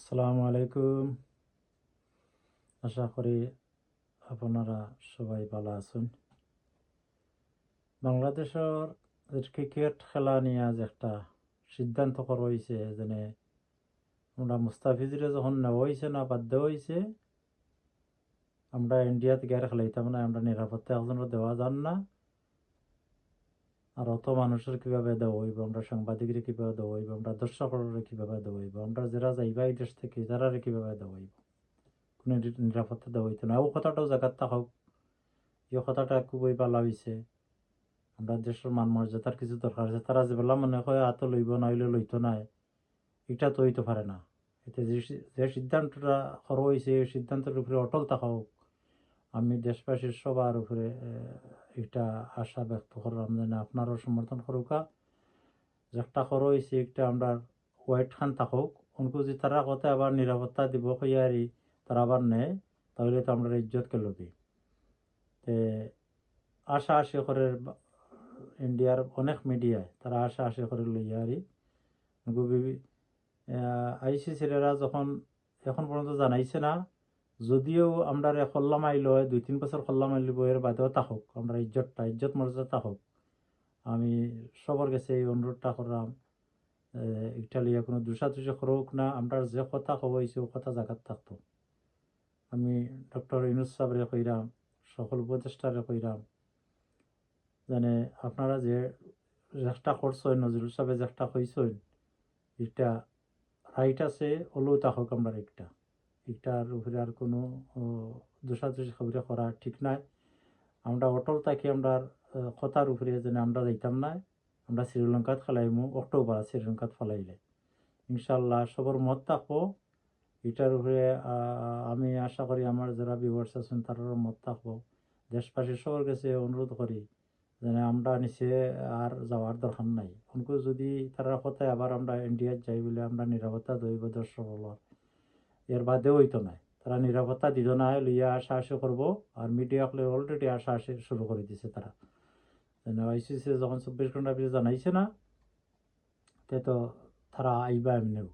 আসসালামু আলাইকুম। আশা করি আপনারা সবাই ভালো আছেন। বাংলাদেশের ক্রিকেট খেলা নিয়ে আজ একটা সিদ্ধান্ত করা হয়েছে, যেন আমরা মুস্তাফিজরে যখন নেওয়া হয়েছে না বাধ্য হয়েছে, আমরা ইন্ডিয়াতে গিয়ে খেলাইতাম না, আমরা নিরাপত্তা একজনের দেওয়া যান না। আর অত মানুষের কীভাবে দেওয়া হইব, আমরা সাংবাদিকরে কীভাবে দেওয়া হইব, আমরা দর্শকরে কীভাবে দেওয়া হইব, আমরা যারা যাইবা এই দেশ থেকে তারা কীভাবে দেওয়া হইব, কোনো নিরাপত্তা দেওয়া হইতো না। ও কথাটাও জায়গার থাকুক, এই কথাটা খুবই ভালো হয়েছে। আমরা দেশের মান মর্যাদার কিছু দরকার আছে, তারা যে বেলা মনে হয় আত লইব নইলে লইতো নাই, এটা তো হইতে পারে না। এতে যে সিদ্ধান্তটা করা হয়েছে এই সিদ্ধান্তের উপরে অটল থাকা হোক। আমি দেশবাসীর সবার উপরে এটা আশা ব্যক্ত করলাম, যেন আপনারও সমর্থন করুকা। যেটা করা হয়েছে একটা আমরা ওয়াইট খান থাকুক, উনকু যে তারা কথা আবার নিরাপত্তা দিব হইয়ারি তারা আবার নেয়, তাহলে তো আমরা ইজ্জত কে লবি। তে আশা আশি করে ইন্ডিয়ার অনেক মিডিয়ায় তারা আশা করে লইয়ারি আইসিসিরা যখন এখন পর্যন্ত জানাইছে না, যদিও আমরা খল্লা মাইল হয় 2-3 বছর খল্লা মাইল এর বাদেও থাকুক, আমরা ইজ্জত মর্যাদা থাকুক। আমি সবার কাছে এই অনুরোধটা করলাম, ইটালিয়া কোনো দুষাদুষি করুক না, আমরা যে কথা কব হয়েছে ও কথা জায়গাত থাকতো। আমি ডক্টর ইউনুস সাহেবরে কইরাম, সকল উপদেষ্টারে কইরাম, মানে আপনারা যে চেষ্টা করছেন, নজরুল সাহেব চেষ্টা কইছেন, এটা রাইট আছে, ওলেও থাকুক আমরা এটার উপরে আর কোনো দোষাদোষি খবরে করা ঠিক নাই। আমরা অটল থাকি আমরা কথার উপরে, যেন আমরা যাইতাম না। আমরা শ্রীলঙ্কাত খেলাইমু অক্টোবর, শ্রীলঙ্কাত ফেলাইলে ইনশাল্লাহ সবর মত থাকবো এটার উপরে। আমি আশা করি আমার যারা ভিউয়ার্স আছেন তারাও মত থাকবো। দেশবাসী সবার কাছে অনুরোধ করি যেন আমরা নিচে আর যাওয়ার দরকার নাই। উনকু যদি তারা কথায় আবার আমরা ইন্ডিয়াত যাই বলে আমরা নিরাপত্তা দইব দর্শক হলার, এর বাদেও হইতো না। তারা নিরাপত্তা দিত না, লইয়া আসা আসি করবো। আর মিডিয়া হলে অলরেডি আসা আসি শুরু করে দিছে তারা। আইসিসি যখন 24 ঘন্টা পিছিয়ে জানাইছে না, তে তো তারা আইবা এমনিও।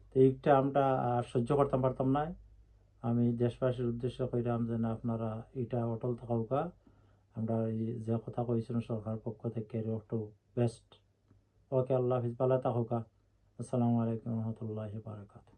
তো এইটা আমরা সহ্য করতে পারতাম না। আমি দেশবাসীর উদ্দেশ্য কইরাম যেন আপনারা এটা অটল থাকুকা। আমরা যে কথা কইছিলাম সরকার পক্ষ থেকে একটু বেস্ট। ওকে, আল্লাহ হাফিজ, ভালো থাকুকা। আসসালামু আলাইকুম রহমতুল্লাহি বারাকাতুহু।